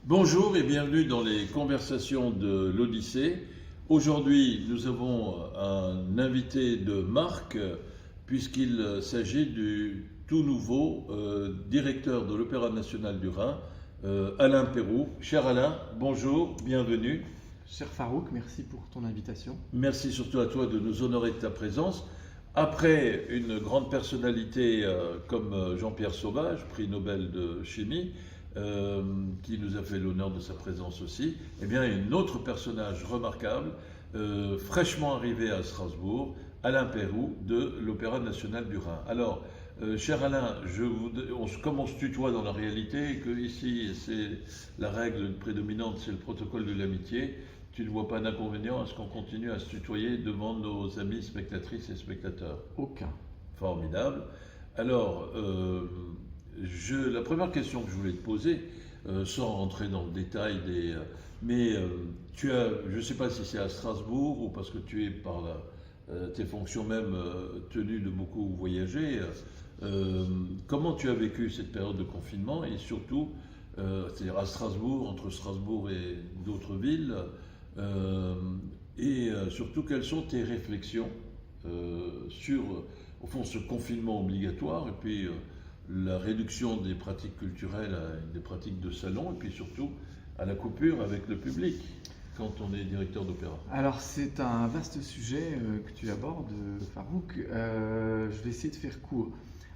Bonjour et bienvenue dans les conversations de l'Odyssée. Aujourd'hui, nous avons un invité de marque puisqu'il s'agit du tout nouveau directeur de l'Opéra national du Rhin, Alain Péroux. Cher Alain, bonjour, bienvenue. Cher Farouk, merci pour ton invitation. Merci surtout à toi de nous honorer de ta présence. Après une grande personnalité comme Jean-Pierre Sauvage, prix Nobel de chimie, qui nous a fait l'honneur de sa présence aussi, eh bien, un autre personnage remarquable, fraîchement arrivé à Strasbourg, Alain Péroux de l'Opéra national du Rhin. Alors, cher Alain, comme on se tutoie dans la réalité, et que ici, c'est la règle prédominante, c'est le protocole de l'amitié, tu ne vois pas d'inconvénient à ce qu'on continue à se tutoyer devant nos amis spectatrices et spectateurs? Aucun. Formidable. Alors, la première question que je voulais te poser, sans rentrer dans le détail je ne sais pas si c'est à Strasbourg ou parce que tu es par tes fonctions même tenu de beaucoup voyager, comment tu as vécu cette période de confinement et surtout, c'est-à-dire à Strasbourg, entre Strasbourg et d'autres villes, surtout quelles sont tes réflexions sur, au fond, ce confinement obligatoire et puis la réduction des pratiques culturelles à des pratiques de salon et puis surtout à la coupure avec le public quand on est directeur d'opéra. Alors c'est un vaste sujet que tu abordes, Farouk. Je vais essayer de faire court.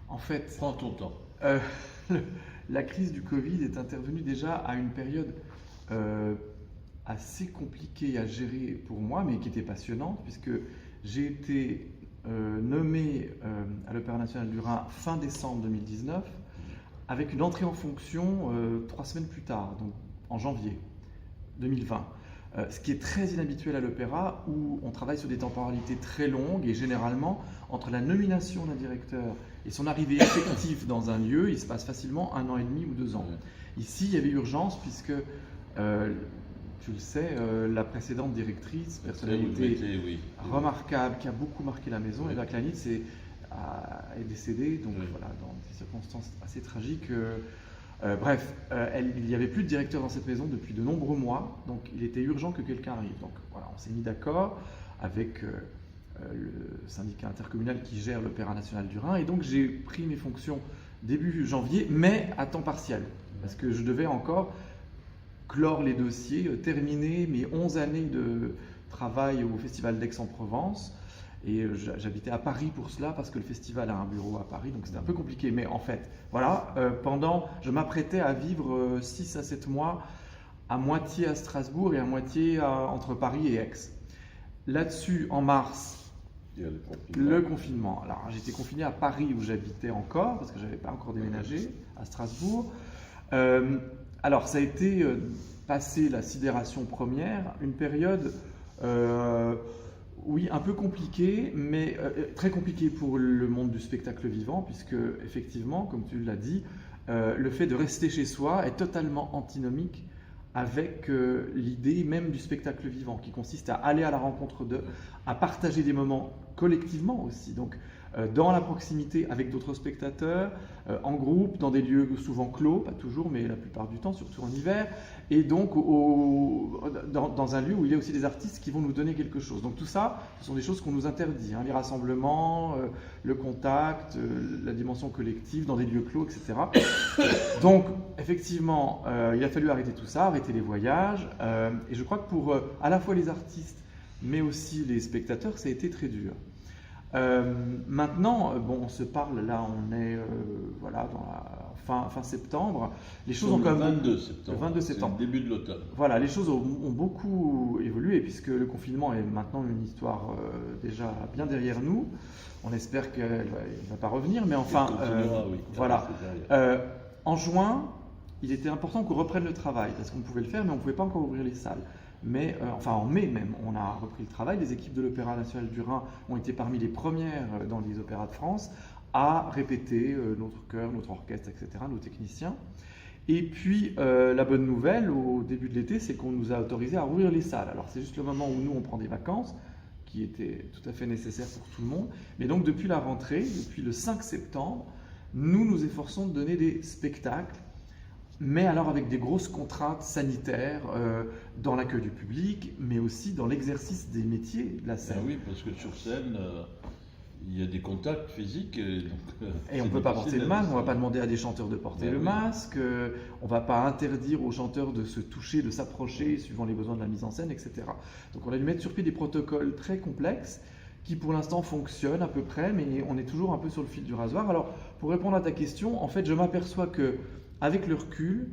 En fait, prends ton temps. Euh, la crise du Covid est intervenue déjà à une période assez compliquée à gérer pour moi, mais qui était passionnante, puisque j'ai été nommé à l'Opéra national du Rhin fin décembre 2019, avec une entrée en fonction 3 semaines plus tard, donc en janvier 2020. Ce qui est très inhabituel à l'opéra, où on travaille sur des temporalités très longues, et généralement, entre la nomination d'un directeur et son arrivée effective dans un lieu, il se passe facilement 1 an et demi ou 2 ans. Ici, il y avait urgence, puisque tu le sais, la précédente directrice, personnalité remarquable, qui a beaucoup marqué la maison, Eva Klanitz, est décédée, donc voilà, dans des circonstances assez tragiques. Bref, il n'y avait plus de directeur dans cette maison depuis de nombreux mois, donc il était urgent que quelqu'un arrive. Donc voilà, on s'est mis d'accord avec le syndicat intercommunal qui gère l'Opéra national du Rhin, et donc j'ai pris mes fonctions début janvier, mais à temps partiel, parce que je devais encore clore les dossiers, terminer mes 11 années de travail au Festival d'Aix-en-Provence. Et j'habitais à Paris pour cela, parce que le festival a un bureau à Paris, donc c'était un peu compliqué. Mais en fait, voilà, je m'apprêtais à vivre 6 à 7 mois, à moitié à Strasbourg et à moitié entre Paris et Aix. Là-dessus, en mars, le confinement. Alors j'étais confiné à Paris, où j'habitais encore, parce que je n'avais pas encore déménagé, à Strasbourg. Alors ça a été, passé la sidération première, une période... oui, un peu compliqué, mais très compliqué pour le monde du spectacle vivant, puisque effectivement, comme tu l'as dit, le fait de rester chez soi est totalement antinomique avec l'idée même du spectacle vivant, qui consiste à aller à la rencontre d'eux, à partager des moments collectivement aussi, donc dans la proximité avec d'autres spectateurs, en groupe, dans des lieux souvent clos, pas toujours, mais la plupart du temps, surtout en hiver, et donc dans un lieu où il y a aussi des artistes qui vont nous donner quelque chose. Donc tout ça, ce sont des choses qu'on nous interdit, hein, les rassemblements, le contact, la dimension collective dans des lieux clos, etc. Donc effectivement, il a fallu arrêter tout ça, arrêter les voyages, et je crois que pour à la fois les artistes, mais aussi les spectateurs, ça a été très dur. Maintenant, bon, on se parle, là on est voilà, dans la fin septembre. Les choses ont quand même... 22 septembre. Le 22 septembre. C'est le début de l'automne. Voilà, les choses ont beaucoup évolué, puisque le confinement est maintenant une histoire déjà bien derrière nous. On espère qu'elle ne va pas revenir, mais enfin, oui, voilà. En juin, il était important qu'on reprenne le travail, parce qu'on pouvait le faire, mais on ne pouvait pas encore ouvrir les salles. Mais enfin en mai même, on a repris le travail. Les équipes de l'Opéra national du Rhin ont été parmi les premières dans les opéras de France à répéter notre chœur, notre orchestre, etc., nos techniciens. Et puis la bonne nouvelle au début de l'été, c'est qu'on nous a autorisé à rouvrir les salles. Alors c'est juste le moment où nous on prend des vacances, qui était tout à fait nécessaire pour tout le monde. Mais donc depuis la rentrée, depuis le 5 septembre, nous nous efforçons de donner des spectacles mais alors avec des grosses contraintes sanitaires dans l'accueil du public, mais aussi dans l'exercice des métiers de la scène. Ah oui, parce que sur scène, il y a des contacts physiques. Et on ne peut pas porter le masque, on ne va pas demander à des chanteurs de porter le masque, on ne va pas interdire aux chanteurs de se toucher, de s'approcher suivant les besoins de la mise en scène, etc. Donc on a dû mettre sur pied des protocoles très complexes qui pour l'instant fonctionnent à peu près, mais on est toujours un peu sur le fil du rasoir. Alors pour répondre à ta question, en fait je m'aperçois que avec le recul,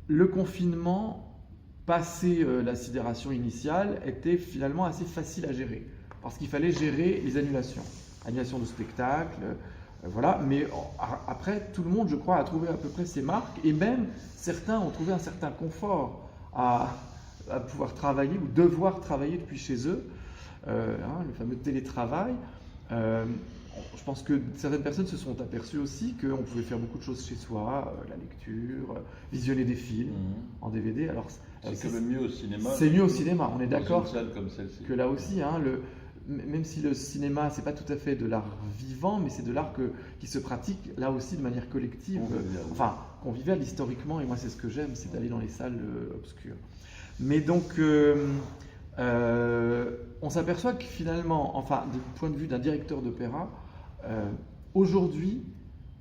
le confinement, passé la sidération initiale, était finalement assez facile à gérer. Parce qu'il fallait gérer les annulations. Annulation de spectacles, voilà. Mais après, tout le monde, je crois, a trouvé à peu près ses marques. Et même, certains ont trouvé un certain confort à pouvoir travailler ou devoir travailler depuis chez eux. Le fameux télétravail. Je pense que certaines personnes se sont aperçues aussi qu'on pouvait faire beaucoup de choses chez soi, la lecture, visionner des films en DVD. Alors, c'est quand même mieux au cinéma. C'est mieux au cinéma, on est d'accord. Dans une salle comme celle-ci. Que là aussi, même si le cinéma, c'est pas tout à fait de l'art vivant, mais c'est de l'art qui se pratique là aussi de manière collective, conviviale historiquement, et moi c'est ce que j'aime, c'est d'aller dans les salles obscures. Mais donc, on s'aperçoit que finalement, du point de vue d'un directeur d'opéra, aujourd'hui,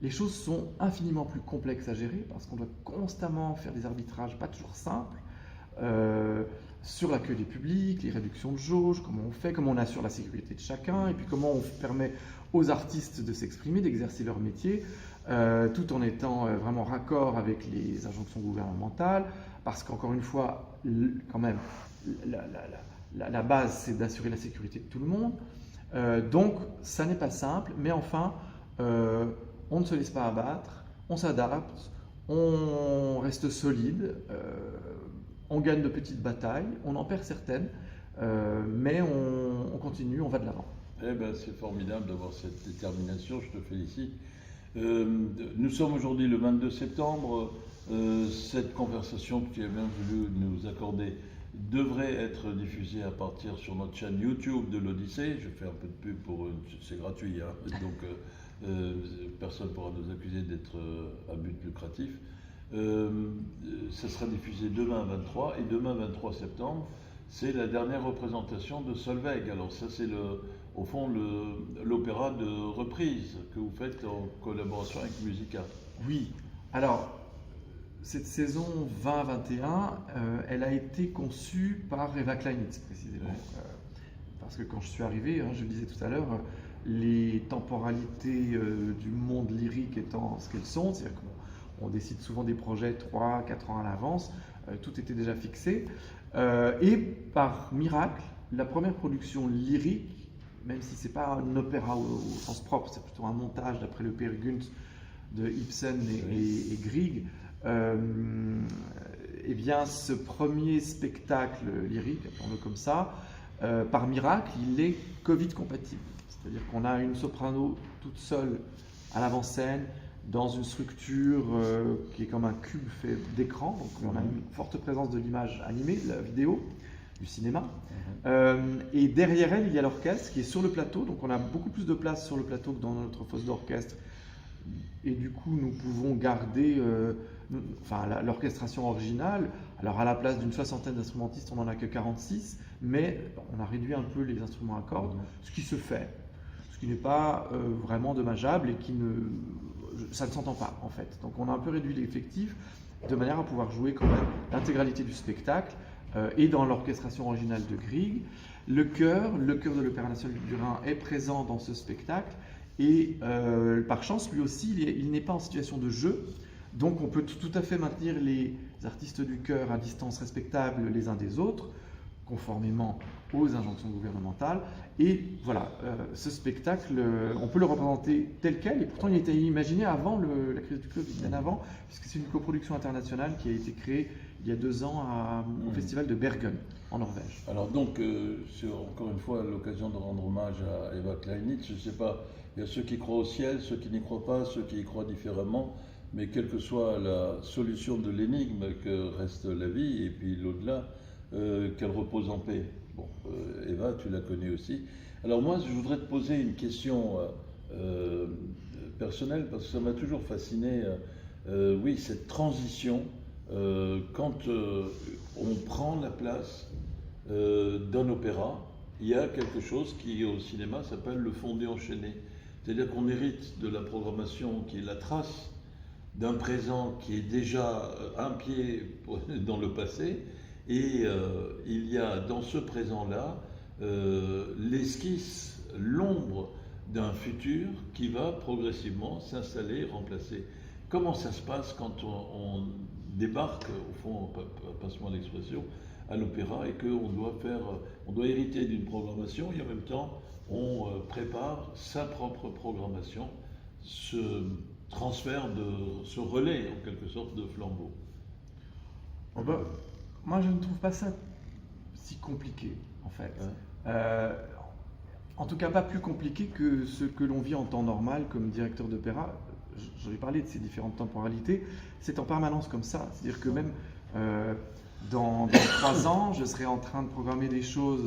les choses sont infiniment plus complexes à gérer, parce qu'on doit constamment faire des arbitrages pas toujours simples, sur l'accueil des publics, les réductions de jauge, comment on assure la sécurité de chacun, et puis comment on permet aux artistes de s'exprimer, d'exercer leur métier, tout en étant vraiment raccord avec les injonctions gouvernementales, parce qu'encore une fois, quand même, la base, c'est d'assurer la sécurité de tout le monde. Donc, ça n'est pas simple, mais enfin, on ne se laisse pas abattre, on s'adapte, on reste solide, on gagne de petites batailles, on en perd certaines, mais on continue, on va de l'avant. Eh ben, c'est formidable d'avoir cette détermination, je te félicite. Nous sommes aujourd'hui le 22 septembre. Cette conversation que tu as bien voulu nous accorder devrait être diffusée à partir sur notre chaîne YouTube de l'Odyssée. Je fais un peu de pub c'est gratuit, hein, donc personne ne pourra nous accuser d'être à but lucratif. Ça sera diffusé demain 23, et demain 23 septembre, c'est la dernière représentation de Solveig. Alors ça, c'est au fond l'opéra de reprise que vous faites en collaboration avec Musica. Oui, alors cette saison 2021, elle a été conçue par Eva Kleinitz précisément. Oui. Parce que quand je suis arrivé, je le disais tout à l'heure, les temporalités du monde lyrique étant ce qu'elles sont, c'est-à-dire qu'on décide souvent des projets 3-4 ans à l'avance, tout était déjà fixé. Et par miracle, la première production lyrique, même si ce n'est pas un opéra au sens propre, c'est plutôt un montage d'après le Peer Gynt de Ibsen et Grieg, eh bien ce premier spectacle lyrique, appelons-le comme ça, par miracle, il est Covid compatible. C'est-à-dire qu'on a une soprano toute seule à l'avant-scène, dans une structure qui est comme un cube fait d'écran, donc on a une forte présence de l'image animée, de la vidéo, du cinéma. Et derrière elle, il y a l'orchestre qui est sur le plateau, donc on a beaucoup plus de place sur le plateau que dans notre fosse d'orchestre. Et du coup, nous pouvons garder l'orchestration originale. Alors à la place d'une 60aine d'instrumentistes, on n'en a que 46, mais on a réduit un peu les instruments à cordes, ce qui se fait, ce qui n'est pas vraiment dommageable et ça ne s'entend pas en fait. Donc on a un peu réduit l'effectif de manière à pouvoir jouer quand même l'intégralité du spectacle et dans l'orchestration originale de Grieg. Le chœur de l'Opéra National du Rhin est présent dans ce spectacle et par chance lui aussi il n'est pas en situation de jeu, donc on peut tout à fait maintenir les artistes du chœur à distance respectable les uns des autres conformément aux injonctions gouvernementales. Et voilà, ce spectacle, on peut le représenter tel quel, et pourtant il a été imaginé avant la crise du Covid, bien avant, puisque c'est une coproduction internationale qui a été créée il y a 2 ans au festival de Bergen, en Norvège. Alors donc, c'est encore une fois l'occasion de rendre hommage à Eva Kleinitz. Je ne sais pas, il y a ceux qui croient au ciel, ceux qui n'y croient pas, ceux qui y croient différemment, mais quelle que soit la solution de l'énigme que reste la vie, et puis l'au-delà, qu'elle repose en paix. Bon, Eva, tu la connais aussi. Alors moi, je voudrais te poser une question personnelle, parce que ça m'a toujours fasciné oui, cette transition, quand on prend la place d'un opéra, il y a quelque chose qui au cinéma s'appelle le fondé enchaîné. C'est-à-dire qu'on hérite de la programmation qui est la trace d'un présent qui est déjà un pied dans le passé, et il y a dans ce présent-là l'esquisse, l'ombre d'un futur qui va progressivement s'installer, remplacer. Comment ça se passe quand on débarque, au fond, passe-moi l'expression, à l'opéra et qu'on doit hériter d'une programmation et en même temps on prépare sa propre programmation, ce transfert, ce relais en quelque sorte de flambeau? Oh bah, moi, je ne trouve pas ça si compliqué, en fait. Hein? En tout cas, pas plus compliqué que ce que l'on vit en temps normal comme directeur d'opéra. J'en ai parlé de ces différentes temporalités. C'est en permanence comme ça. C'est-à-dire que même dans 3 ans, je serai en train de programmer des choses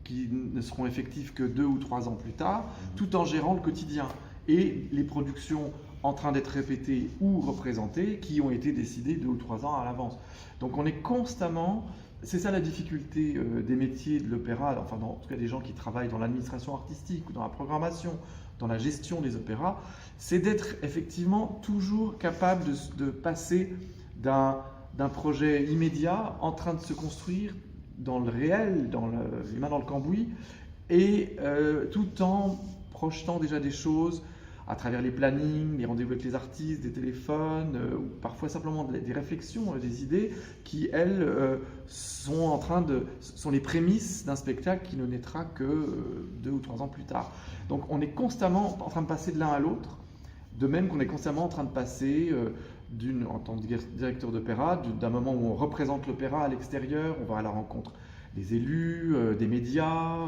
qui ne seront effectives que 2 ou 3 ans plus tard, tout en gérant le quotidien. Et les productions en train d'être répétées ou représentées qui ont été décidées 2 ou 3 ans à l'avance. Donc on est constamment... C'est ça la difficulté des métiers de l'opéra, enfin en tout cas des gens qui travaillent dans l'administration artistique ou dans la programmation, dans la gestion des opéras, c'est d'être effectivement toujours capable de passer d'un projet immédiat en train de se construire dans le réel, les mains dans le cambouis, et tout en projetant déjà des choses à travers les plannings, les rendez-vous avec les artistes, des téléphones, ou parfois simplement des réflexions, des idées qui, elles, sont les prémices d'un spectacle qui ne naîtra que 2 ou 3 ans plus tard. Donc on est constamment en train de passer de l'un à l'autre, de même qu'on est constamment en train de passer en tant que directeur d'opéra, d'un moment où on représente l'opéra à l'extérieur, on va à la rencontre des élus, des médias,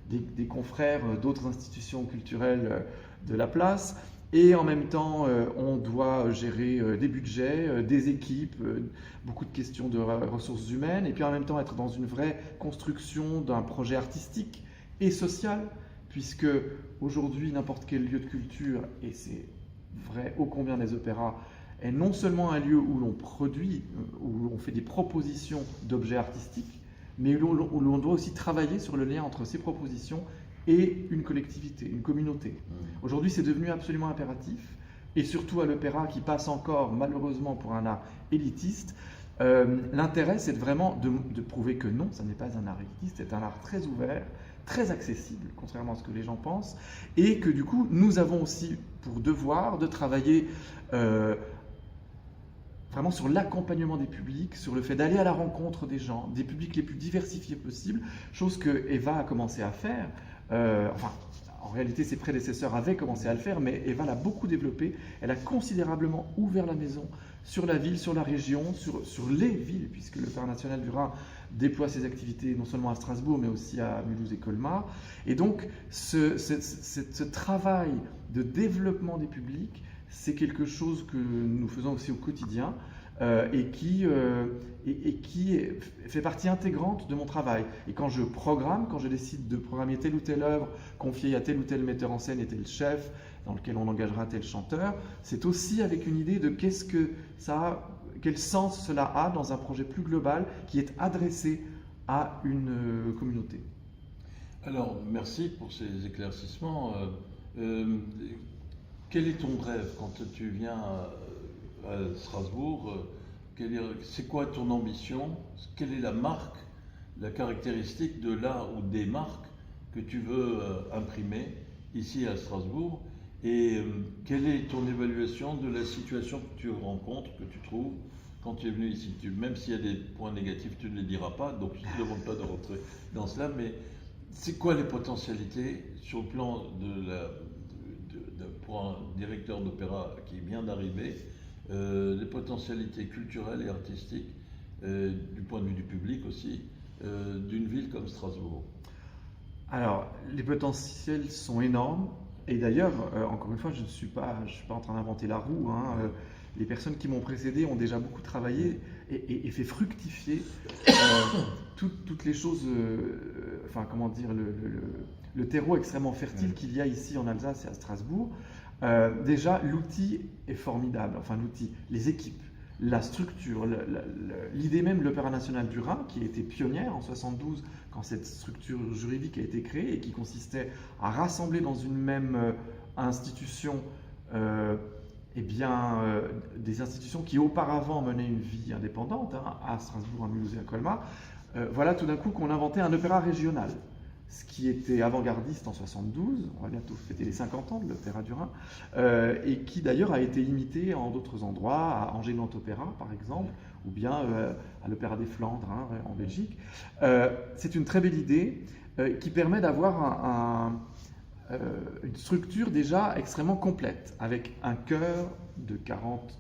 des confrères d'autres institutions culturelles de la place, et en même temps on doit gérer des budgets, des équipes, beaucoup de questions de ressources humaines, et puis en même temps être dans une vraie construction d'un projet artistique et social, puisque aujourd'hui n'importe quel lieu de culture, et c'est vrai ô combien des opéras, est non seulement un lieu où l'on produit, où l'on fait des propositions d'objets artistiques, mais où l'on doit aussi travailler sur le lien entre ces propositions et une collectivité, une communauté. Aujourd'hui, c'est devenu absolument impératif, et surtout à l'opéra qui passe encore malheureusement pour un art élitiste. L'intérêt, c'est vraiment de prouver que non, ça n'est pas un art élitiste, c'est un art très ouvert, très accessible, contrairement à ce que les gens pensent, et que du coup, nous avons aussi pour devoir de travailler vraiment sur l'accompagnement des publics, sur le fait d'aller à la rencontre des gens, des publics les plus diversifiés possibles, chose que Eva a commencé à faire. En réalité, ses prédécesseurs avaient commencé à le faire, mais Eva l'a beaucoup développé. Elle a considérablement ouvert la maison sur la ville, sur la région, sur les villes, puisque l'Opéra national du Rhin déploie ses activités non seulement à Strasbourg, mais aussi à Mulhouse et Colmar. Et donc, ce travail de développement des publics, c'est quelque chose que nous faisons aussi au quotidien et qui fait partie intégrante de mon travail. Et quand je programme, quand je décide de programmer telle ou telle œuvre, confiée à tel ou tel metteur en scène et tel chef, dans lequel on engagera tel chanteur, c'est aussi avec une idée de quel sens cela a dans un projet plus global qui est adressé à une communauté. Alors, merci pour ces éclaircissements. Quel est ton rêve quand tu viens à Strasbourg? C'est quoi ton ambition? Quelle est la marque, la caractéristique de l'art ou des marques que tu veux imprimer ici à Strasbourg? Et quelle est ton évaluation de la situation que tu rencontres, que tu trouves quand tu es venu ici? Même s'il y a des points négatifs, tu ne les diras pas, donc je ne te demande pas de rentrer dans cela, mais c'est quoi les potentialités sur le plan pour un directeur d'opéra qui vient d'arriver, les potentialités culturelles et artistiques, du point de vue du public aussi, d'une ville comme Strasbourg? Alors, les potentiels sont énormes. Et d'ailleurs, encore une fois, je ne suis pas en train d'inventer la roue. Les personnes qui m'ont précédé ont déjà beaucoup travaillé et fait fructifier toutes les choses, le terreau extrêmement fertile qu'il y a ici en Alsace et à Strasbourg, Déjà, l'outil est formidable, enfin l'outil, les équipes, la structure, l'idée même de l'Opéra national du Rhin, qui a été pionnière en 72, quand cette structure juridique a été créée et qui consistait à rassembler dans une même institution des institutions qui auparavant menaient une vie indépendante, hein, à Strasbourg, à Mulhouse et à Colmar. Voilà tout d'un coup qu'on inventait un opéra régional, ce qui était avant-gardiste en 72, on va bientôt fêter les 50 ans de l'Opéra du Rhin, et qui d'ailleurs a été imité en d'autres endroits, à Angers-Nantes Opéra par exemple, ou bien à l'Opéra des Flandres, hein, en Belgique. C'est une très belle idée qui permet d'avoir une structure déjà extrêmement complète, avec un chœur de 40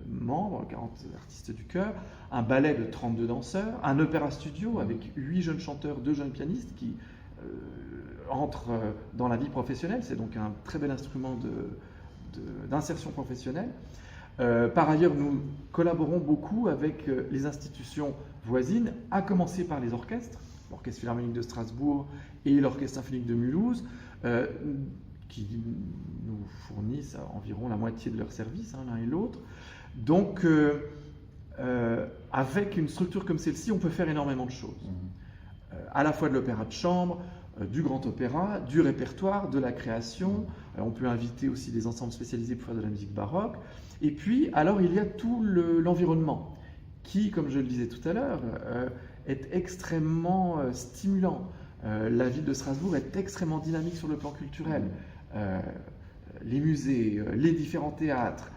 membres, 40 artistes du chœur, un ballet de 32 danseurs, un opéra studio avec 8 jeunes chanteurs, 2 jeunes pianistes qui entrent dans la vie professionnelle. C'est donc un très bel instrument d'insertion professionnelle. Par ailleurs, nous collaborons beaucoup avec les institutions voisines, à commencer par les orchestres, l'Orchestre Philharmonique de Strasbourg et l'Orchestre Symphonique de Mulhouse, qui nous fournissent environ la moitié de leurs services, hein, l'un et l'autre. Donc, avec une structure comme celle-ci, on peut faire énormément de choses. À la fois de l'opéra de chambre, du grand opéra, du répertoire, de la création. On peut inviter aussi des ensembles spécialisés pour faire de la musique baroque. Et puis, alors, il y a tout l'environnement qui, comme je le disais tout à l'heure, est extrêmement stimulant. La ville de Strasbourg est extrêmement dynamique sur le plan culturel. Les musées, les différents théâtres,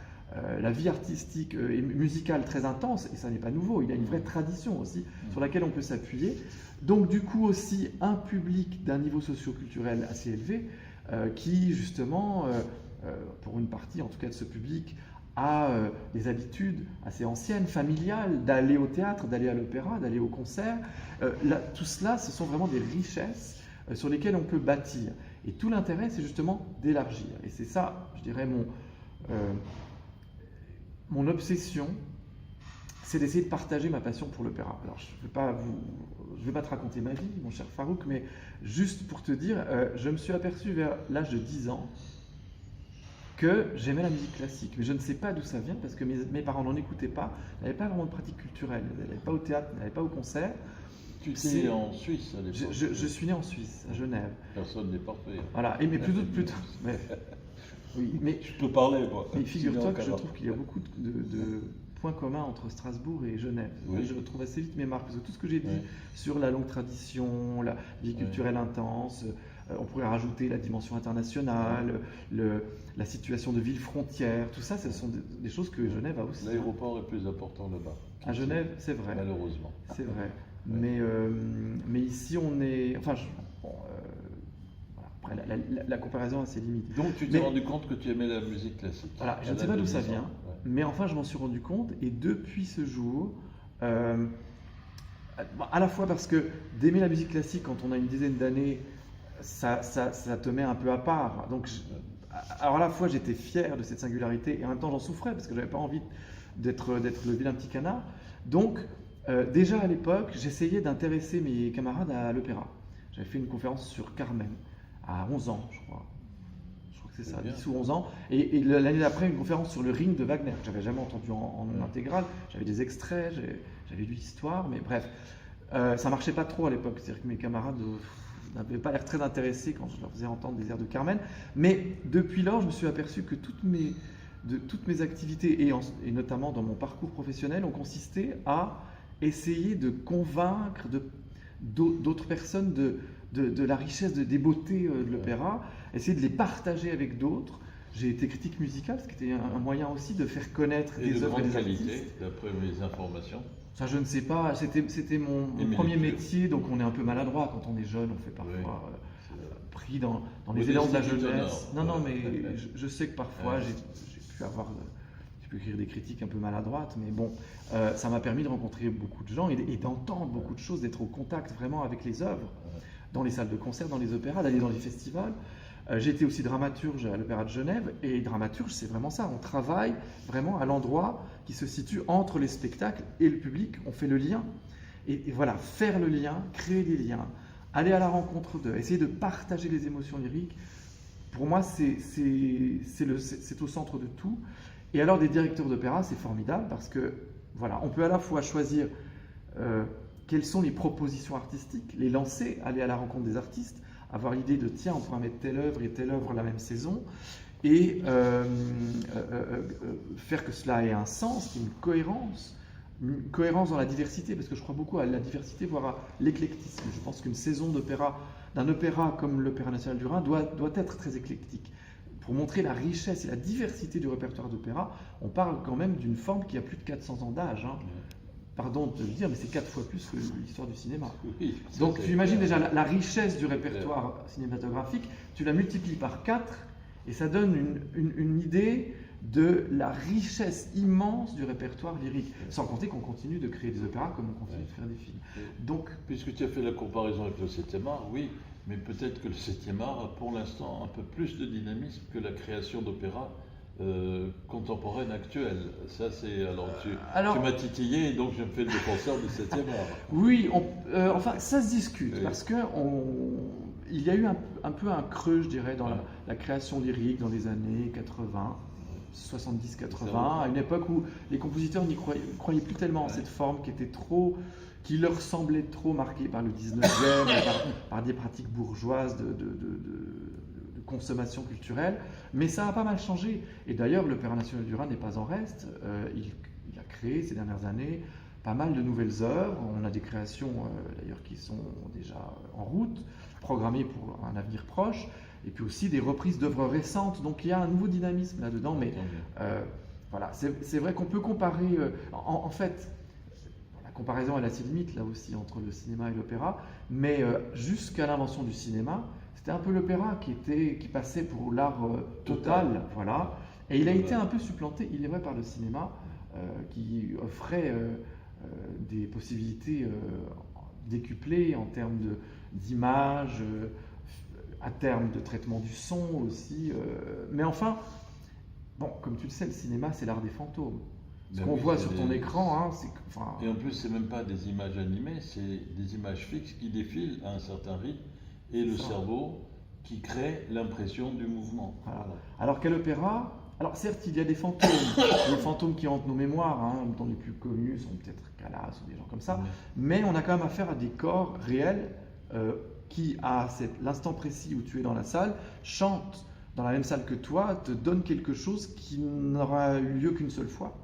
la vie artistique et musicale très intense, et ça n'est pas nouveau, il y a une vraie tradition aussi sur laquelle on peut s'appuyer. Donc du coup aussi un public d'un niveau socio-culturel assez élevé qui justement, pour une partie en tout cas de ce public, a des habitudes assez anciennes, familiales, d'aller au théâtre, d'aller à l'opéra, d'aller au concert. Tout cela, ce sont vraiment des richesses sur lesquelles on peut bâtir. Et tout l'intérêt, c'est justement d'élargir. Et c'est ça, je dirais, mon obsession, c'est d'essayer de partager ma passion pour l'opéra. Alors, je ne vais pas te raconter ma vie, mon cher Farouk, mais juste pour te dire, je me suis aperçu vers l'âge de 10 ans que j'aimais la musique classique. Mais je ne sais pas d'où ça vient, parce que mes parents n'en écoutaient pas, n'avaient pas vraiment de pratique culturelle, n'allaient pas au théâtre, n'allaient pas au concert. Tu étais né en Suisse à l'époque. Je suis né en Suisse, à Genève. Personne n'est parfait. Voilà, mais plus tard. Oui, mais je peux parler, moi. Mais figure-toi que je trouve qu'il y a beaucoup de points communs entre Strasbourg et Genève. Oui. Je retrouve assez vite mes marques, parce que tout ce que j'ai dit sur la longue tradition, la vie culturelle intense, on pourrait rajouter la dimension internationale, la situation de ville frontière, tout ça, ce sont des choses que Genève a aussi. L'aéroport est plus important là-bas. À Genève, c'est vrai. Malheureusement. C'est vrai. Mais ici, on est... Enfin, après, la comparaison a ses limites. Donc, tu t'es rendu compte que tu aimais la musique classique. Voilà, je ne sais pas d'où ça vient, mais enfin, je m'en suis rendu compte. Et depuis ce jour, à la fois parce que d'aimer la musique classique quand on a une dizaine d'années, ça te met un peu à part. Donc, alors à la fois, j'étais fier de cette singularité et en même temps, j'en souffrais parce que je n'avais pas envie d'être le vilain petit canard. Donc, déjà à l'époque, j'essayais d'intéresser mes camarades à l'opéra. J'avais fait une conférence sur Carmen à 11 ans, je crois. Je crois que c'est ça, 10 ou 11 ans. Et l'année d'après, une conférence sur le Ring de Wagner, que j'avais jamais entendu en intégrale. J'avais des extraits, j'avais lu l'histoire, mais bref. Ça marchait pas trop à l'époque. C'est-à-dire que mes camarades n'avaient pas l'air très intéressés quand je leur faisais entendre des airs de Carmen. Mais depuis lors, je me suis aperçu que toutes mes activités, et notamment dans mon parcours professionnel, ont consisté à essayer de convaincre d'autres personnes de la richesse, des beautés de l'opéra, essayer de les partager avec d'autres. J'ai été critique musicale, ce qui était un moyen aussi de faire connaître des œuvres et des artistes. qualité, d'après mes informations. Ça, je ne sais pas. C'était mon premier métier, donc on est un peu maladroit quand on est jeune. On fait parfois pris dans les élans de la jeunesse. Non, mais je sais que parfois j'ai pu écrire des critiques un peu maladroites, mais bon, ça m'a permis de rencontrer beaucoup de gens et d'entendre beaucoup de choses, d'être au contact vraiment avec les œuvres, dans les salles de concert, dans les opéras, d'aller dans les festivals. J'ai été aussi dramaturge à l'Opéra de Genève, et dramaturge, c'est vraiment ça, on travaille vraiment à l'endroit qui se situe entre les spectacles et le public, on fait le lien, et voilà, faire le lien, créer des liens, aller à la rencontre d'eux, essayer de partager les émotions lyriques, pour moi, c'est au centre de tout. Et alors, des directeurs d'opéra, c'est formidable parce que, voilà, on peut à la fois choisir quelles sont les propositions artistiques, les lancer, aller à la rencontre des artistes, avoir l'idée de tiens, on pourra mettre telle œuvre et telle œuvre la même saison, et faire que cela ait un sens, une cohérence dans la diversité, parce que je crois beaucoup à la diversité, voire à l'éclectisme. Je pense qu'une saison d'un opéra comme l'Opéra national du Rhin doit être très éclectique. Pour montrer la richesse et la diversité du répertoire d'opéra, on parle quand même d'une forme qui a plus de 400 ans d'âge. Hein. Pardon de le dire, mais c'est 4 fois plus que l'histoire du cinéma. Oui, donc tu imagines déjà la richesse du répertoire cinématographique, tu la multiplies par 4 et ça donne une idée de la richesse immense du répertoire lyrique. Sans compter qu'on continue de créer des opéras comme on continue de faire des films. Donc, puisque tu as fait la comparaison avec le 7e art, oui, mais peut-être que le 7e art a pour l'instant un peu plus de dynamisme que la création d'opéra contemporaine actuelle. Ça, c'est. Alors, tu m'as titillé, donc je me fais le défenseur du 7e art. Oui, enfin, ça se discute, parce que il y a eu un peu un creux, je dirais, dans la création lyrique dans les années 80. 70-80, à une époque où les compositeurs n'y croyaient plus tellement en cette forme qui leur semblait trop marquée par le 19e, par des pratiques bourgeoises de consommation culturelle. Mais ça a pas mal changé. Et d'ailleurs, l'Opéra national du Rhin n'est pas en reste. Il a créé ces dernières années pas mal de nouvelles œuvres. On a des créations d'ailleurs qui sont déjà en route, programmées pour un avenir proche. Et puis aussi des reprises d'œuvres récentes. Donc il y a un nouveau dynamisme là-dedans. Mais voilà, c'est vrai qu'on peut comparer. En fait, la comparaison elle a ses limites là aussi entre le cinéma et l'opéra. Mais jusqu'à l'invention du cinéma, c'était un peu l'opéra qui passait pour l'art total. Voilà. Et il a été un peu supplanté, il est vrai, par le cinéma qui offrait des possibilités décuplées en termes d'image. À terme de traitement du son aussi. Mais enfin, bon, comme tu le sais, le cinéma, c'est l'art des fantômes. Ce qu'on voit sur ton écran, hein, c'est... Enfin... Et en plus, c'est même pas des images animées, c'est des images fixes qui défilent à un certain rythme, et le cerveau qui crée l'impression du mouvement. Voilà. Alors qu'à l'opéra, alors certes, il y a des fantômes, les fantômes qui hantent nos mémoires, hein, dont les plus connus sont peut-être Calas ou des gens comme ça, mais on a quand même affaire à des corps réels qui, à l'instant précis où tu es dans la salle, chante dans la même salle que toi, te donne quelque chose qui n'aura eu lieu qu'une seule fois.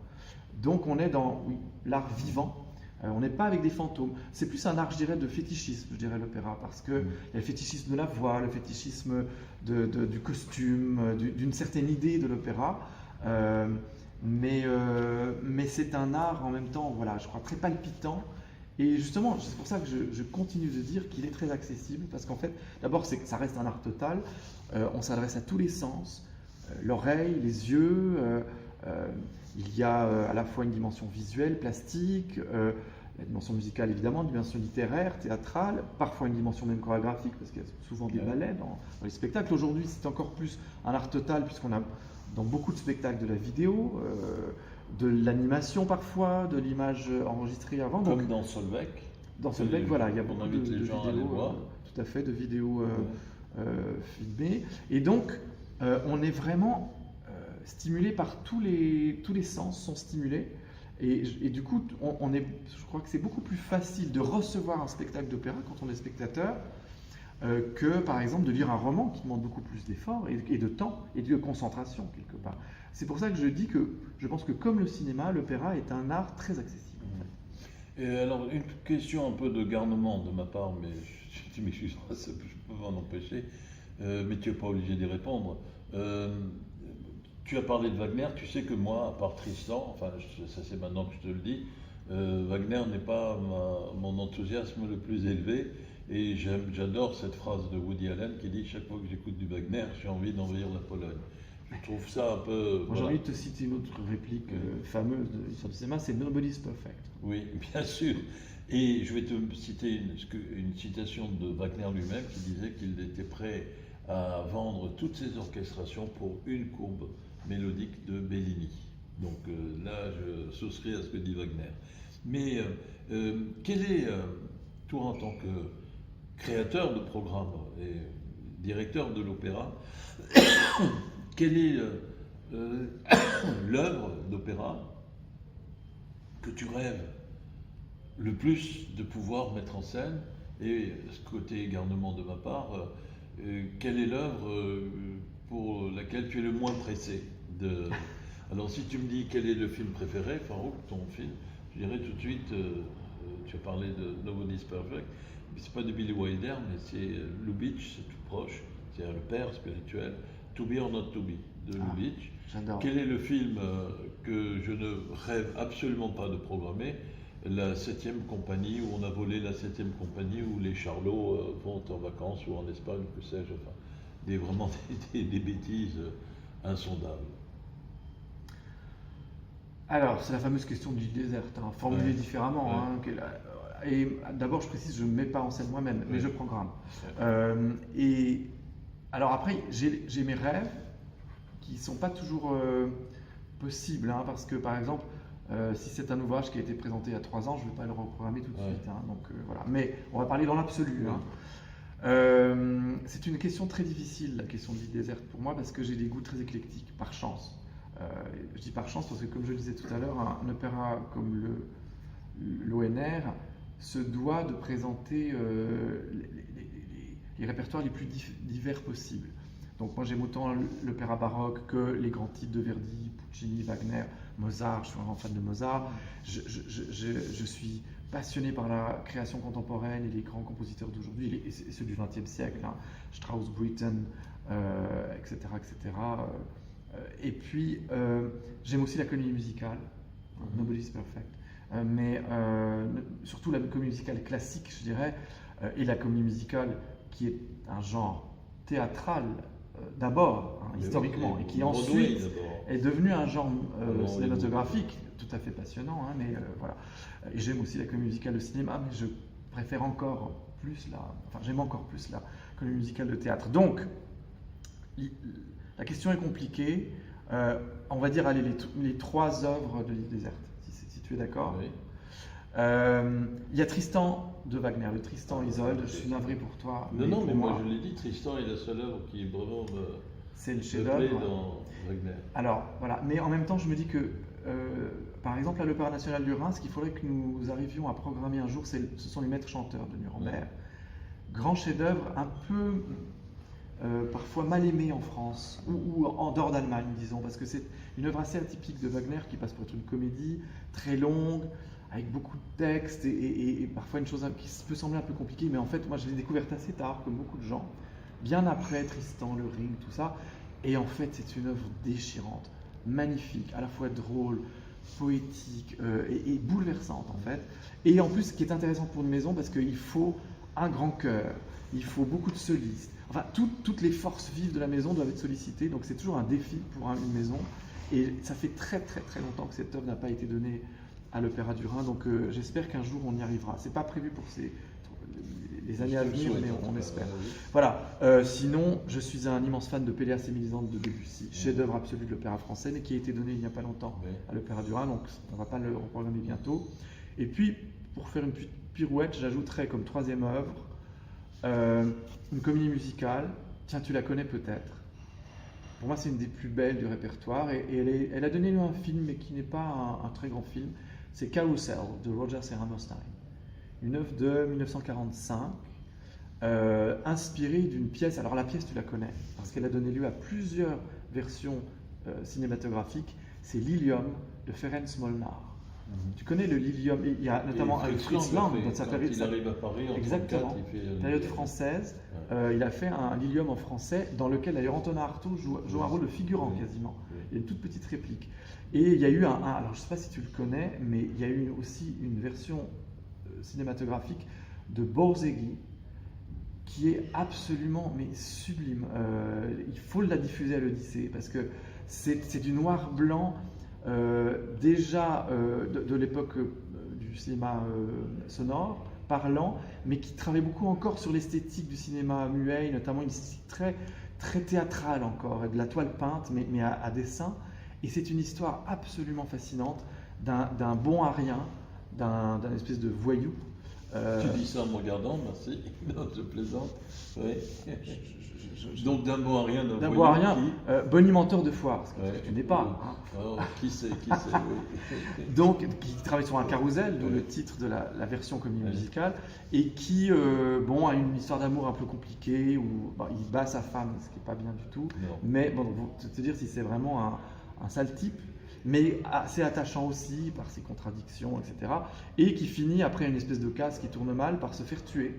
Donc on est dans l'art vivant, on n'est pas avec des fantômes. C'est plus un art, je dirais, de fétichisme, je dirais, l'opéra, parce qu'il y a le fétichisme de la voix, le fétichisme du costume, d'une certaine idée de l'opéra. Mais c'est un art en même temps, voilà, je crois, très palpitant. Et justement, c'est pour ça que je continue de dire qu'il est très accessible, parce qu'en fait, d'abord, ça reste un art total, on s'adresse à tous les sens, l'oreille, les yeux, il y a à la fois une dimension visuelle, plastique, la dimension musicale évidemment, une dimension littéraire, théâtrale, parfois une dimension même chorégraphique, parce qu'il y a souvent des ballets dans les spectacles. Aujourd'hui, c'est encore plus un art total, puisqu'on a dans beaucoup de spectacles de la vidéo, de l'animation parfois, de l'image enregistrée avant. Comme donc, dans Solveig. Dans Solveig, voilà, il y a beaucoup de les gens à aller vidéos, voir. tout à fait, de vidéos filmées. Et donc, on est vraiment stimulé par tous les sens sont stimulés. Et du coup, je crois que c'est beaucoup plus facile de recevoir un spectacle d'opéra quand on est spectateur que, par exemple, de lire un roman qui demande beaucoup plus d'efforts et de temps et de concentration, quelque part. C'est pour ça que je dis que je pense que, comme le cinéma, l'opéra est un art très accessible. Et alors, une question un peu de garnement de ma part, mais tu m'excuseras, je ne peux pas m'en empêcher, mais tu n'es pas obligé d'y répondre. Tu as parlé de Wagner, tu sais que moi, à part Tristan, enfin ça c'est maintenant que je te le dis, Wagner n'est pas mon enthousiasme le plus élevé, et j'adore cette phrase de Woody Allen qui dit « Chaque fois que j'écoute du Wagner, j'ai envie d'envahir la Pologne ». Je trouve ça un peu... Moi, j'ai envie de te citer une autre réplique fameuse de l'histoire du cinéma, c'est « Nobody's perfect ». Oui, bien sûr. Et je vais te citer une citation de Wagner lui-même qui disait qu'il était prêt à vendre toutes ses orchestrations pour une courbe mélodique de Bellini. Donc là, je souscris à ce que dit Wagner. Mais quel est, toi en tant que créateur de programmes et directeur de l'opéra, quelle est l'œuvre d'opéra que tu rêves le plus de pouvoir mettre en scène? Et ce côté garnement de ma part, quelle est l'œuvre pour laquelle tu es le moins pressé de... Alors si tu me dis quel est le film préféré, Farouk, ton film, je dirais tout de suite, tu as parlé de Nobody's Perfect, mais c'est pas de Billy Wilder, mais c'est Lubitsch, c'est tout proche, c'est-à-dire le père spirituel, To Be or Not To Be, de Lubitsch. J'adore. Quel est le film que je ne rêve absolument pas de programmer? La 7e compagnie, où on a volé la 7e compagnie, où les Charlots vont en vacances, ou en Espagne, que sais-je, enfin, vraiment des bêtises insondables. Alors, c'est la fameuse question du désert, formulée différemment. Ouais. Et d'abord, je précise, je ne me mets pas en scène moi-même, mais je programme. Et alors après, j'ai mes rêves qui ne sont pas toujours possibles, parce que par exemple, si c'est un ouvrage qui a été présenté il y a 3 ans, je ne vais pas le reprogrammer tout de suite. Donc voilà. Mais on va parler dans l'absolu. C'est une question très difficile, la question de l'île déserte pour moi, parce que j'ai des goûts très éclectiques, par chance. Je dis par chance parce que, comme je le disais tout à l'heure, un opéra comme l'ONR se doit de présenter les répertoires les plus divers possibles. Donc moi j'aime autant l'opéra baroque que les grands titres de Verdi, Puccini, Wagner, Mozart. Je suis un grand fan de Mozart. Je suis passionné par la création contemporaine et les grands compositeurs d'aujourd'hui, et ceux du XXe siècle, Strauss, Britten, etc. etc. Et puis, j'aime aussi la comédie musicale, Nobody's Perfect, mais surtout la comédie musicale classique, je dirais, et la comédie musicale qui est un genre théâtral d'abord, historiquement, et qui ensuite est devenu un genre cinématographique tout à fait passionnant, mais voilà. Et j'aime aussi la comédie musicale de cinéma, mais je préfère encore plus j'aime encore plus la comédie musicale de théâtre. Donc, la question est compliquée. On va dire les 3 œuvres de l'île déserte, si tu es d'accord. Oui. Il y a Tristan de Wagner, le Tristan et Isolde. Je suis navré pour toi. Non, mais moi je l'ai dit, Tristan est la seule œuvre qui vraiment c'est le me plaît chef-d'œuvre dans Wagner. Alors voilà, mais en même temps, je me dis que, par exemple, à l'Opéra national du Rhin, ce qu'il faudrait que nous arrivions à programmer un jour, ce sont les maîtres chanteurs de Nuremberg. Ouais. Grand chef-d'œuvre, un peu parfois mal aimé en France, ou en dehors d'Allemagne, disons, parce que c'est une œuvre assez atypique de Wagner qui passe pour être une comédie très longue, avec beaucoup de textes, et parfois une chose qui peut sembler un peu compliquée, mais en fait, moi je l'ai découverte assez tard, comme beaucoup de gens, bien après Tristan, le Ring, tout ça, et en fait c'est une œuvre déchirante, magnifique, à la fois drôle, poétique et bouleversante en fait, et en plus ce qui est intéressant pour une maison, parce qu'il faut un grand chœur, il faut beaucoup de solistes. Enfin, toutes les forces vives de la maison doivent être sollicitées, donc c'est toujours un défi pour une maison. Et ça fait très très très longtemps que cette œuvre n'a pas été donnée à l'Opéra du Rhin, donc j'espère qu'un jour on y arrivera. C'est pas prévu pour les années à venir, mais on espère. Voilà. Sinon, je suis un immense fan de Péléas et Mélisande de Debussy, chef-d'œuvre absolu de l'opéra français, mais qui a été donné il n'y a pas longtemps à l'Opéra du Rhin, donc on ne va pas le reprogrammer bientôt. Et puis, pour faire une petite pirouette, j'ajouterai comme 3e œuvre une comédie musicale. Tiens, tu la connais peut-être. Pour moi, c'est une des plus belles du répertoire, et elle a donné lieu à un film, mais qui n'est pas un très grand film. C'est Carousel de Rodgers et Hammerstein, une œuvre de 1945, inspirée d'une pièce. Alors la pièce, tu la connais, parce qu'elle a donné lieu à plusieurs versions cinématographiques. C'est Lilium de Ferenc Molnar. Tu connais le Lilium, il y a notamment avec Fritz Lang dans sa période. Il arrive à Paris en exactement, 34, il fait période française. Il a fait un Lilium en français, dans lequel d'ailleurs Antonin Artaud joue un rôle de figurant quasiment. Il y a une toute petite réplique. Et il y a eu alors je ne sais pas si tu le connais, mais il y a eu aussi une version cinématographique de Borzégui qui est absolument sublime. Il faut la diffuser à l'Odyssée, parce que c'est du noir-blanc. Déjà de l'époque du cinéma sonore, parlant, mais qui travaille beaucoup encore sur l'esthétique du cinéma muet, notamment une esthétique très, très théâtrale encore, et de la toile peinte, mais à dessin. Et c'est une histoire absolument fascinante d'un bon arien, d'un espèce de voyou, Tu dis ça en me regardant, merci. Non, je plaisante. Oui. je- Donc d'un mot à rien, D'un bout à rien, bonimenteur de foire, ce que Ouais. tu n'es pas. Hein. Oh, qui sait, oui. Donc, qui travaille sur un carrousel, dont Ouais. le titre de la version comédie Ouais. musicale, et qui bon, a une histoire d'amour un peu compliquée, où bah, il bat sa femme, ce qui n'est pas bien du tout. Non. Mais bon, te dire si c'est vraiment un sale type, mais assez attachant aussi par ses contradictions, etc. Et qui finit, après une espèce de casse qui tourne mal, par se faire tuer.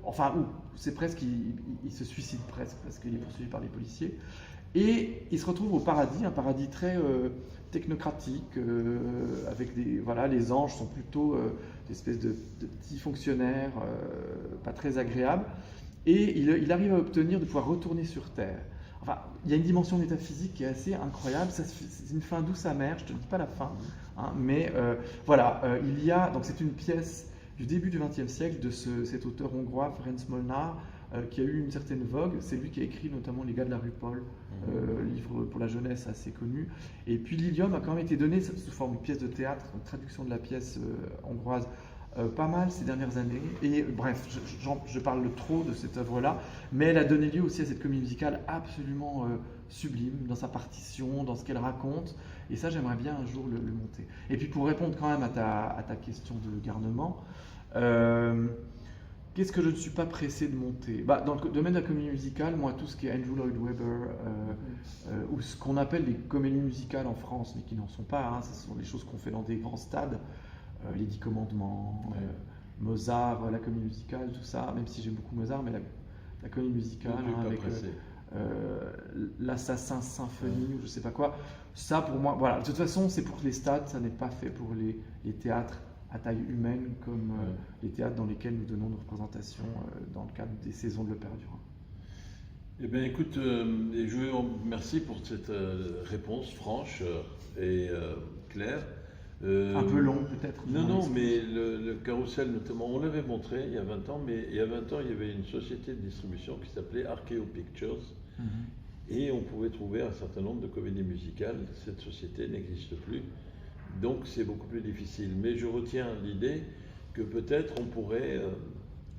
Enfin, ou c'est presque, il se suicide presque, parce qu'il est poursuivi par les policiers. Et il se retrouve au paradis, un paradis très technocratique, avec des, voilà, les anges sont plutôt des espèces de petits fonctionnaires pas très agréables. Et il arrive à obtenir de pouvoir retourner sur Terre. Enfin, il y a une dimension métaphysique qui est assez incroyable. C'est une fin douce amère, je ne te dis pas la fin. Hein, mais voilà, il y a, donc c'est une pièce du début du XXe siècle de cet auteur hongrois, Ferenc Molnár, qui a eu une certaine vogue. C'est lui qui a écrit notamment Les Gars de la rue Paul, livre pour la jeunesse assez connu. Et puis l'Ilium a quand même été donné sous forme de pièce de théâtre, une traduction de la pièce hongroise, pas mal ces dernières années. Et bref, je parle trop de cette œuvre-là, mais elle a donné lieu aussi à cette comédie musicale absolument sublime dans sa partition, dans ce qu'elle raconte. Et ça, j'aimerais bien un jour le monter. Et puis pour répondre quand même à ta question de garnement, qu'est-ce que je ne suis pas pressé de monter? Dans le domaine de la comédie musicale, moi, tout ce qui est Andrew Lloyd Webber, ou ce qu'on appelle les comédies musicales en France, mais qui n'en sont pas, hein, ce sont les choses qu'on fait dans des grands stades, les 10 commandements, Mozart, la comédie musicale, tout ça, même si j'aime beaucoup Mozart, mais la comédie musicale, hein, avec l'Assassin Symphonie, ou je sais pas quoi, ça pour moi, voilà, de toute façon, c'est pour les stades, ça n'est pas fait pour les théâtres à taille humaine comme les théâtres dans lesquels nous donnons nos représentations dans le cadre des saisons de l'Opéra du Rhin. Eh bien, écoute, et je vous remercie pour cette réponse franche et claire. Un peu long peut-être. Non, mais le carrousel notamment, on l'avait montré il y a 20 ans, mais il y a 20 ans, il y avait une société de distribution qui s'appelait Archeo Pictures, et on pouvait trouver un certain nombre de comédies musicales. Cette société n'existe plus, donc c'est beaucoup plus difficile. Mais je retiens l'idée que peut-être on pourrait,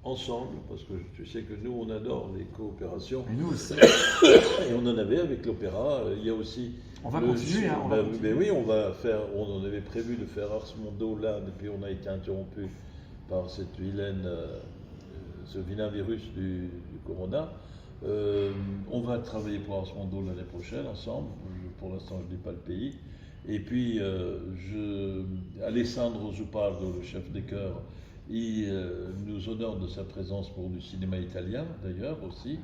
ensemble, parce que tu sais que nous, on adore les coopérations, et nous aussi. et on en avait avec l'opéra, il y a aussi... On va continuer, hein, Mais oui, on en avait prévu de faire Ars Mondo là, depuis on a été interrompu par cette ce vilain virus du Corona. On va travailler pour Ars Mondo l'année prochaine ensemble. Pour l'instant, je ne dis pas le pays. Et puis, Alessandro Zupardo, le chef des chœurs, il nous honore de sa présence pour du cinéma italien, d'ailleurs, aussi.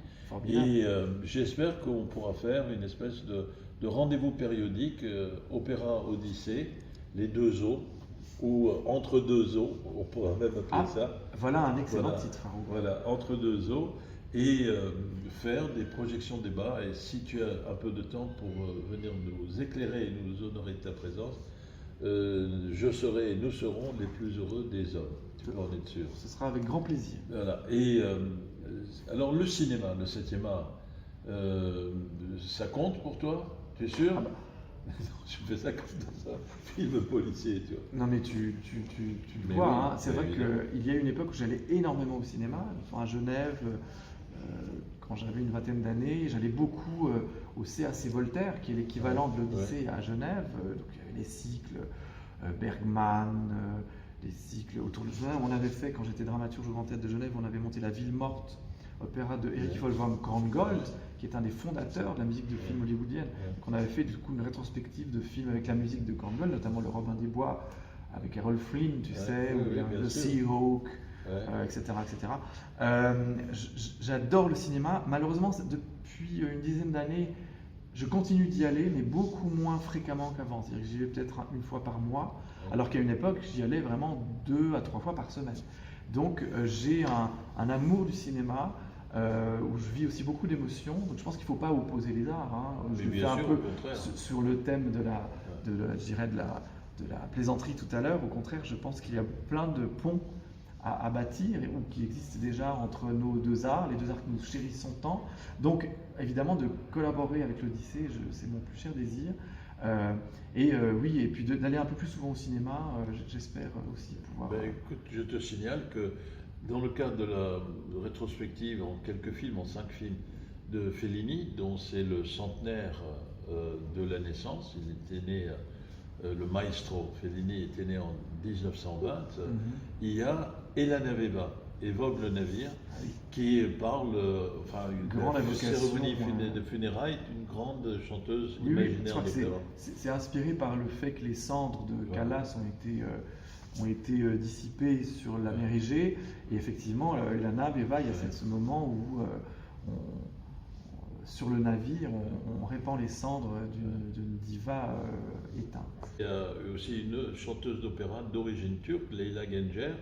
Et j'espère qu'on pourra faire une espèce de rendez-vous périodique, Opéra Odyssée, les deux eaux, ou entre deux eaux, on pourra même appeler ça. Voilà un excellent titre. Voilà, entre deux eaux, et faire des projections débats. Et si tu as un peu de temps pour venir nous éclairer et nous honorer de ta présence, je serai et nous serons les plus heureux des hommes. Tu peux en être sûr. Ce sera avec grand plaisir. Voilà. Et alors le cinéma, le 7e art, ça compte pour toi? Tu es sûr? Je fais ça comme dans un film policier, tu vois. Non mais tu le vois, oui, hein. C'est vrai qu'il y a une époque où j'allais énormément au cinéma, enfin à Genève, quand j'avais une vingtaine d'années, j'allais beaucoup au CAC Voltaire, qui est l'équivalent de l'Odyssée à Genève, donc il y avait les cycles Bergman, les cycles autour de Genève. On avait fait, quand j'étais dramaturge au Grand Théâtre de Genève, on avait monté La Ville Morte, opéra de Erich Wolfgang Korngold, qui est un des fondateurs de la musique de film hollywoodienne. On avait fait du coup une rétrospective de films avec la musique de Korngold, notamment Le Robin des Bois, avec Errol Flynn, tu sais, ou le Seahawk, etc. etc. J'adore le cinéma. Malheureusement, depuis une dizaine d'années, je continue d'y aller, mais beaucoup moins fréquemment qu'avant. C'est-à-dire que j'y vais peut-être une fois par mois, alors qu'à une époque, j'y allais vraiment 2 à 3 fois par semaine. Donc j'ai un amour du cinéma, où je vis aussi beaucoup d'émotions. Donc je pense qu'il ne faut pas opposer les arts. Hein. Je le fais un peu sur le thème de la plaisanterie tout à l'heure. Au contraire, je pense qu'il y a plein de ponts à bâtir, ou qui existent déjà entre nos deux arts, les deux arts que nous chérissons tant. Donc évidemment, de collaborer avec l'Odyssée, c'est mon plus cher désir. Oui, et puis d'aller un peu plus souvent au cinéma, j'espère aussi pouvoir. Ben, écoute, je te signale que dans le cadre de la rétrospective en quelques films, en 5 films de Fellini, dont c'est le centenaire de la naissance, il était né, le maestro Fellini était né en 1920, il y a Et la Naveva, et Vogue le navire, qui parle, une cérémonie de funérailles d'une grande chanteuse imaginaire d'opéra. C'est inspiré par le fait que les cendres de Callas ont été dissipées sur la mer Égée, et effectivement, la Naveva, il y a ce moment où sur le navire, on répand les cendres d'une diva éteinte. Il y a aussi une chanteuse d'opéra d'origine turque, Leyla Gencer,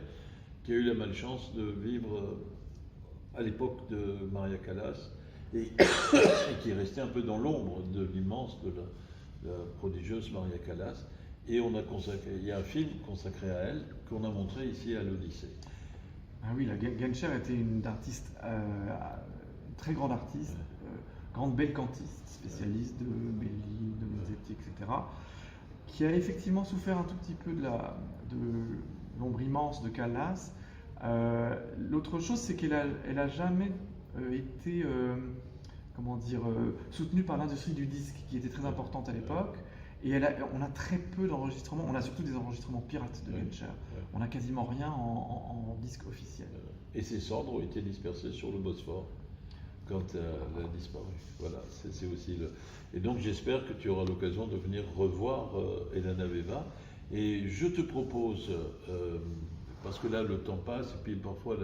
qui a eu la malchance de vivre à l'époque de Maria Callas et qui est restée un peu dans l'ombre de l'immense, de la prodigieuse Maria Callas. Et il y a un film consacré à elle qu'on a montré ici à l'Odyssée. Ah oui, la Gencer était une très grande artiste, grande belle cantiste, spécialiste de Bellini, de Donizetti, etc., qui a effectivement souffert un tout petit peu de l'ombre immense de Callas. L'autre chose, c'est qu'elle a jamais été soutenue par l'industrie du disque, qui était très importante à l'époque. Et on a très peu d'enregistrements, on a surtout des enregistrements pirates de Gencer. On n'a quasiment rien en disque officiel. Et ses cendres ont été dispersées sur le Bosphore quand elle a disparu. Voilà, c'est aussi le... Et donc j'espère que tu auras l'occasion de venir revoir Ella Naveva. Et je te propose, parce que là le temps passe, et puis parfois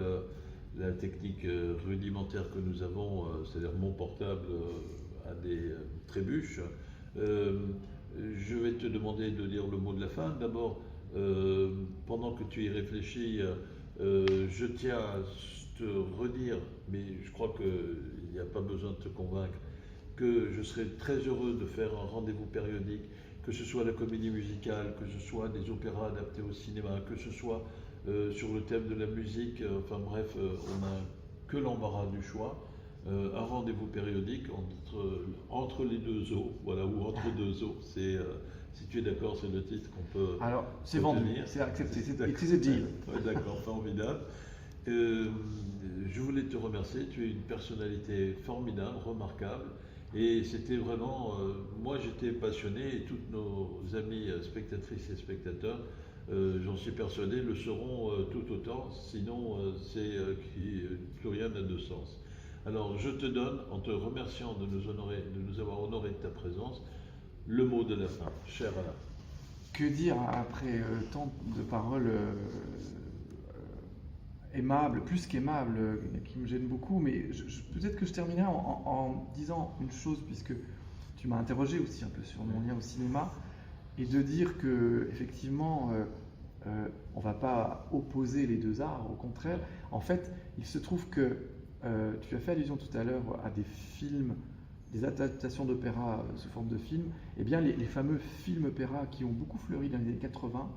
la technique rudimentaire que nous avons, c'est-à-dire mon portable a des trébuches, je vais te demander de dire le mot de la fin. D'abord, pendant que tu y réfléchis, je tiens à te redire, mais je crois qu'il n'y a pas besoin de te convaincre, que je serais très heureux de faire un rendez-vous périodique, que ce soit la comédie musicale, que ce soit des opéras adaptés au cinéma, que ce soit sur le thème de la musique, enfin bref, on n'a que l'embarras du choix. Un rendez-vous périodique entre les deux eaux, voilà, ou entre deux eaux. Si tu es d'accord, c'est le titre qu'on peut. Alors, c'est vendu, c'est accepté, c'est a deal. Ouais, d'accord, formidable. Je voulais te remercier, tu es une personnalité formidable, remarquable, et c'était vraiment, moi j'étais passionné, et toutes nos amies spectatrices et spectateurs, j'en suis persuadé, le seront tout autant, sinon plus rien n'a de sens. Alors je te donne, en te remerciant de nous avoir honoré de ta présence, le mot de la fin, cher Alain. Que dire après tant de paroles aimables, plus qu'aimables, qui me gênent beaucoup, mais peut-être que je terminerai en disant une chose, puisque tu m'as interrogé aussi un peu sur mon lien au cinéma, et de dire que effectivement, on ne va pas opposer les deux arts, au contraire. En fait, il se trouve que tu as fait allusion tout à l'heure à des films, des adaptations d'opéra sous forme de films. Eh bien, les fameux films opéra qui ont beaucoup fleuri dans les années 80,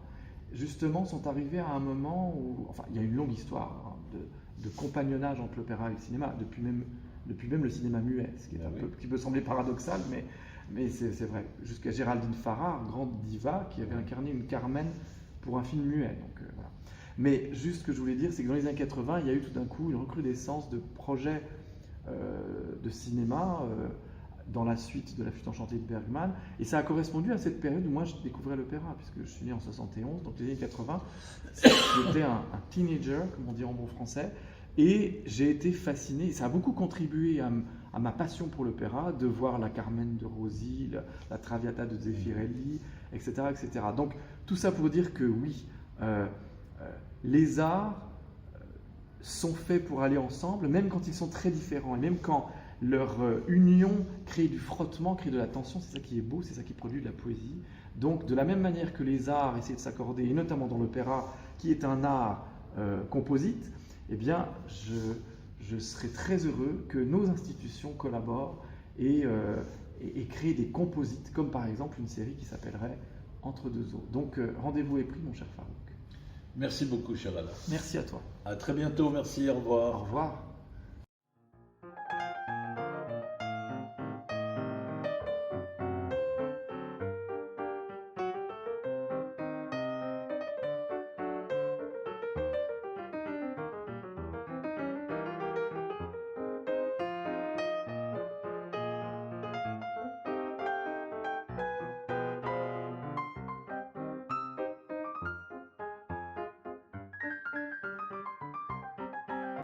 justement, sont arrivés à un moment où, enfin, il y a une longue histoire de compagnonnage entre l'opéra et le cinéma, depuis même le cinéma muet, ce qui est qui peut sembler paradoxal, mais c'est vrai. Jusqu'à Géraldine Farrar, grande diva, qui avait incarné une Carmen pour un film muet. Donc, voilà. Mais juste ce que je voulais dire, c'est que dans les années 80, il y a eu tout d'un coup une recrudescence de projets de cinéma dans la suite de La Flûte enchantée de Bergman, et ça a correspondu à cette période où moi je découvrais l'opéra, puisque je suis né en 71, donc les années 80, j'étais un teenager, comme on dit en bon français, et j'ai été fasciné, et ça a beaucoup contribué à ma passion pour l'opéra, de voir la Carmen de Rossi, la Traviata de Zeffirelli, etc., etc. Donc tout ça pour dire que oui, les arts sont faits pour aller ensemble, même quand ils sont très différents, et même quand leur union crée du frottement, crée de la tension, c'est ça qui est beau, c'est ça qui produit de la poésie. Donc de la même manière que les arts essaient de s'accorder, et notamment dans l'opéra, qui est un art composite, eh bien je serais très heureux que nos institutions collaborent et créent des composites, comme par exemple une série qui s'appellerait Entre deux eaux. Donc rendez-vous est pris, mon cher Farouk. Merci beaucoup, cher Alain. Merci à toi. À très bientôt, merci, au revoir. Au revoir.